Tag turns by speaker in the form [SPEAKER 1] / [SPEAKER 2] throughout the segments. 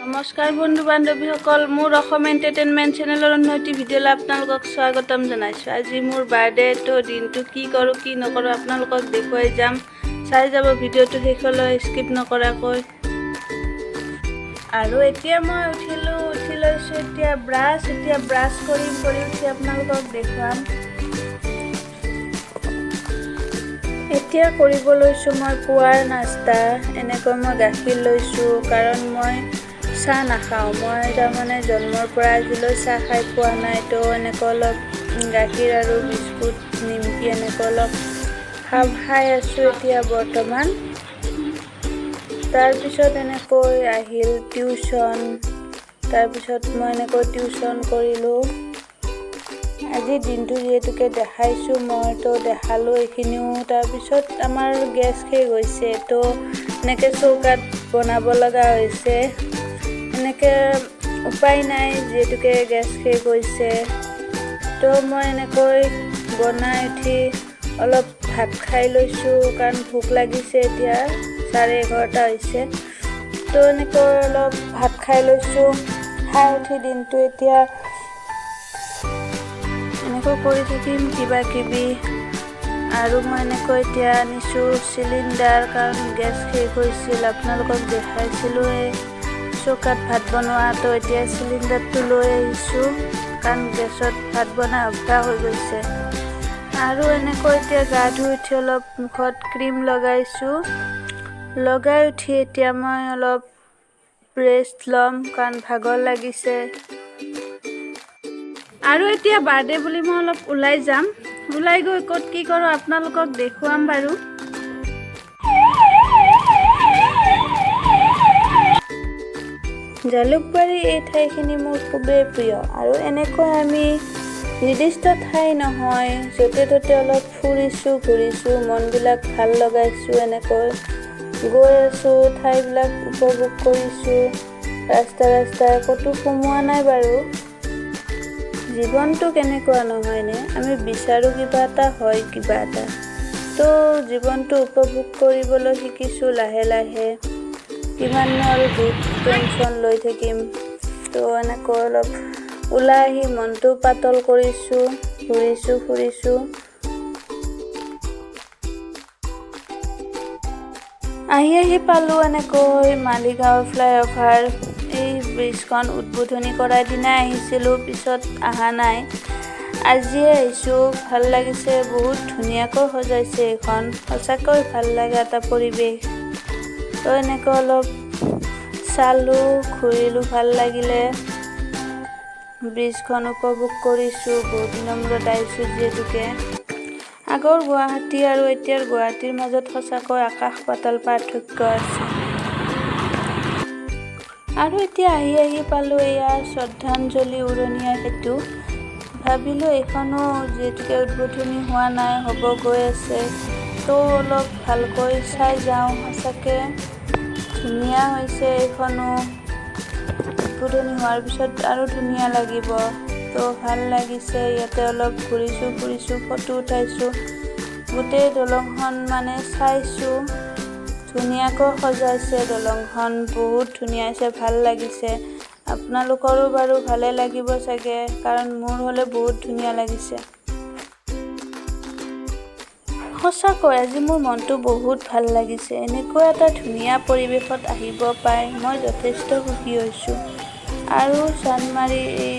[SPEAKER 1] নমস্কাৰ বন্ধু বান্ধৱীসকল, মোৰ অসম এণ্টাৰটেইনমেণ্ট চেনেলৰ অন্য এটি ভিডিঅ'লৈ আপোনালোকক স্বাগতম জনাইছোঁ। আজি মোৰ বাৰ্থডে, তো দিনটো কি কৰোঁ কি নকৰোঁ আপোনালোকক দেখুৱাই যাম। চাই যাব ভিডিঅ'টো শেষলৈ স্কিপ নকৰাকৈ। আৰু এতিয়া মই উঠি লৈছোঁ এতিয়া ব্ৰাছ কৰি উঠি আপোনালোকক দেখুৱাম। এতিয়া কৰিব লৈছোঁ মই পুৱাৰ নাস্তা। এনেকৈ মই গাখীৰ লৈছোঁ, কাৰণ মই চাহ নাখাওঁ। মই তাৰমানে জন্মৰ পৰা আজিলৈ চাহ খাই পোৱা নাই, তো এনেকৈ অলপ গাখীৰ আৰু বিস্কুট নিমকি এনেকৈ অলপ খাই আছোঁ এতিয়া বৰ্তমান। তাৰপিছত এনেকৈ আহিল টিউশ্যন। তাৰপিছত মই এনেকৈ টিউশ্যন কৰিলোঁ। আজি দিনটো যিহেতুকে দেখাইছোঁ মই, তো দেখালোঁ এইখিনিও। তাৰপিছত আমাৰ গেছ শেষ হৈছে, তো এনেকৈ চৌকাত বনাব লগা হৈছে। এনেকৈ উপায় নাই, যিহেতুকে গেছ শেষ হৈছে। তো মই এনেকৈ বনাই উঠি অলপ ভাত খাই লৈছোঁ, কাৰণ ভোক লাগিছে। এতিয়া 11:30 হৈছে, তো এনেকৈ অলপ ভাত খাই লৈছোঁ। খাই উঠি দিনটো এতিয়া এনেকৈ কৰি থাকিম কিবা কিবি। আৰু মই এনেকৈ এতিয়া আনিছোঁ চিলিণ্ডাৰ, কাৰণ গেছ শেষ হৈছিল। আপোনালোকক দেখাইছিলোঁৱে চৌকাত ভাত বনোৱা। তো এতিয়া চিলিণ্ডাৰটো লৈ আহিছোঁ, কাৰণ গেছত ভাত বনাই অভ্যাস হৈ গৈছে। আৰু এনেকৈ এতিয়া গা ধুই উঠি অলপ মুখত ক্ৰীম লগাইছোঁ। লগাই উঠি এতিয়া মই অলপ ৰেষ্ট ল'ম, কাৰণ ভাগৰ লাগিছে। আৰু এতিয়া বাৰ্থডে বুলি মই অলপ ওলাই যাম। ওলাই গৈ ক'ত কি কৰোঁ আপোনালোকক দেখুৱাম বাৰু। জালুকবাৰী এই ঠাইখিনি মোৰ খুবেই প্ৰিয়। আৰু এনেকৈ আমি নিৰ্দিষ্ট ঠাই নহয়, য'তে ত'তে অলপ ফুৰিছোঁ ঘূৰিছোঁ, মনবিলাক ভাল লগাইছোঁ। এনেকৈ গৈ আছোঁ, ঠাইবিলাক উপভোগ কৰিছোঁ। ৰাস্তাই ক'তো সোমোৱা নাই বাৰু। জীৱনটো কেনেকুৱা নহয়নে? আমি বিচাৰোঁ কিবা এটা হয় কিবা এটা। তো জীৱনটো উপভোগ কৰিবলৈ শিকিছোঁ লাহে লাহে। কিমাননো আৰু দুখ টেনশ্যন লৈ থাকিম। তো এনেকৈ অলপ ওলাই আহি মনটো পাতল কৰিছোঁ, ঘূৰিছোঁ ফুৰিছোঁ। আহি পালোঁ এনেকৈ মালিগাঁও ফ্লাইঅভাৰ। এই ব্ৰিজখন উদ্বোধনী কৰাৰ দিনাই আহিছিলোঁ, পিছত অহা নাই। আজিয়ে আহিছোঁ, ভাল লাগিছে। বহুত ধুনীয়াকৈ সজাইছে এইখন, সঁচাকৈ ভাল লগা এটা পৰিৱেশ। তো এনেকৈ অলপ চালোঁ, ঘূৰিলোঁ, ভাল লাগিলে। ব্ৰিজখন উপভোগ কৰিছোঁ। বহুত দিনৰ মূৰত আহিছোঁ যিহেতুকে। আগৰ গুৱাহাটী আৰু এতিয়াৰ গুৱাহাটীৰ মাজত সঁচাকৈ আকাশ পাতাল পাৰ্থক্য আছে। আৰু এতিয়া আহি পালোঁ এয়া শ্ৰদ্ধাঞ্জলি উৰণীয়া সেতু। ভাবিলোঁ এইখনো যিহেতুকে উদ্বোধনী হোৱা নাই, হ'ব গৈ আছে, তো অলপ ভালকৈ চাই যাওঁ। সঁচাকৈ ধুনীয়া হৈছে এইখনো। উদ্বোধনী হোৱাৰ পিছত আৰু ধুনীয়া লাগিব। তো ভাল লাগিছে। ইয়াতে অলপ ঘূৰিছোঁ ফুৰিছোঁ, ফটো উঠাইছোঁ। গোটেই দলংখন মানে চাইছোঁ। ধুনীয়াকৈ সজাইছে দলংখন, বহুত ধুনীয়া হৈছে, ভাল লাগিছে। আপোনালোকৰো বাৰু ভালে লাগিব চাগে, কাৰণ মোৰ হ'লে বহুত ধুনীয়া লাগিছে। সঁচাকৈ আজি মোৰ মনটো বহুত ভাল লাগিছে। এনেকুৱা এটা ধুনীয়া পৰিৱেশত আহিব পাই মই যথেষ্ট সুখী হৈছোঁ। আৰু চান্দমাৰী এই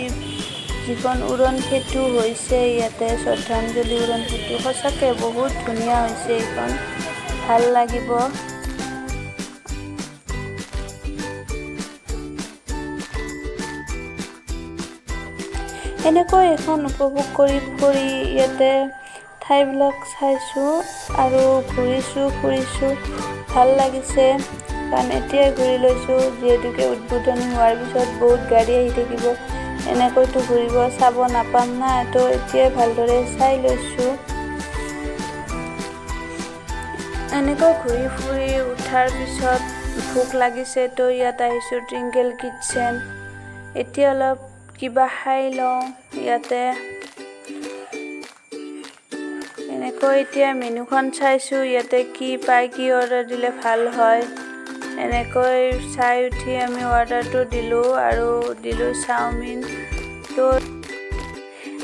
[SPEAKER 1] যিখন উৰণ সেতু হৈছে ইয়াতে, শ্ৰদ্ধাঞ্জলি উৰণ সেতু, সঁচাকৈ বহুত ধুনীয়া হৈছে এইখন, ভাল লাগিব। এনেকৈ এখন উপভোগ কৰি ফুৰি ইয়াতে ঠাইবিলাক চাইছোঁ আৰু ঘূৰিছোঁ ফুৰিছোঁ, ভাল লাগিছে। কাৰণ এতিয়াই ঘূৰি লৈছোঁ, যিহেতুকে উদ্বোধনী হোৱাৰ পিছত বহুত গাড়ী আহি থাকিব, এনেকৈতো ঘূৰিব চাব নাপাম না। তো এতিয়াই ভালদৰে চাই লৈছোঁ। এনেকৈ ঘূৰি ফুৰি উঠাৰ পিছত ভোক লাগিছে, তো ইয়াত আহিছোঁ ট্ৰিংকেল কিটচেন। এতিয়া অলপ কিবা খাই লওঁ ইয়াতে। এনেকৈ এতিয়া মেনুখন চাইছোঁ, ইয়াতে কি পায়, কি অৰ্ডাৰ দিলে ভাল হয়। এনেকৈ চাই উঠি আমি অৰ্ডাৰটো দিলোঁ আৰু দিলোঁ চাওমিন। তো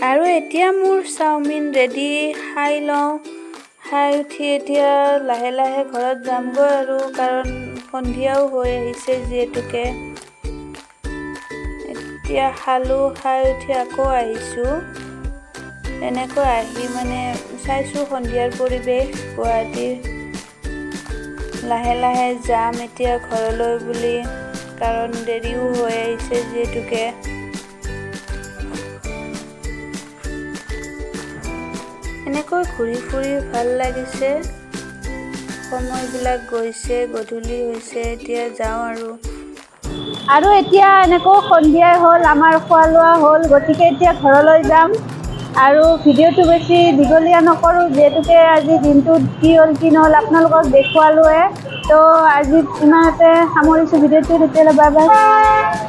[SPEAKER 1] আৰু এতিয়া মোৰ চাওমিন ৰেডি, খাই লওঁ। খাই উঠি এতিয়া লাহে লাহে ঘৰত যামগৈ আৰু, কাৰণ সন্ধিয়াও হৈ আহিছে যিহেতুকে। এতিয়া খালোঁ, খাই উঠি আকৌ আহিছোঁ। এনেকৈ আহি মানে চাইছোঁ সন্ধিয়াৰ পৰিৱেশ গুৱাহাটীৰ। লাহে লাহে যাম এতিয়া ঘৰলৈ বুলি, কাৰণ দেৰিও হৈ আহিছে যিহেতুকে। এনেকৈ ঘূৰি ফুৰি ভাল লাগিছে, সময়বিলাক গৈছে, গধূলি হৈছে, এতিয়া যাওঁ
[SPEAKER 2] আৰু এতিয়া এনেকৈ সন্ধিয়াই হ'ল, আমাৰ খোৱা লোৱা হ'ল, গতিকে এতিয়া ঘৰলৈ যাম। আৰু ভিডিঅ'টো বেছি দীঘলীয়া নকৰোঁ, যিহেতুকে আজি দিনটোত কি হ'ল কি নহ'ল আপোনালোকক দেখুৱালোৱে। তো আজি ইমানতে সামৰিছোঁ ভিডিঅ'টো, তেতিয়াহ'লে বাই বাই।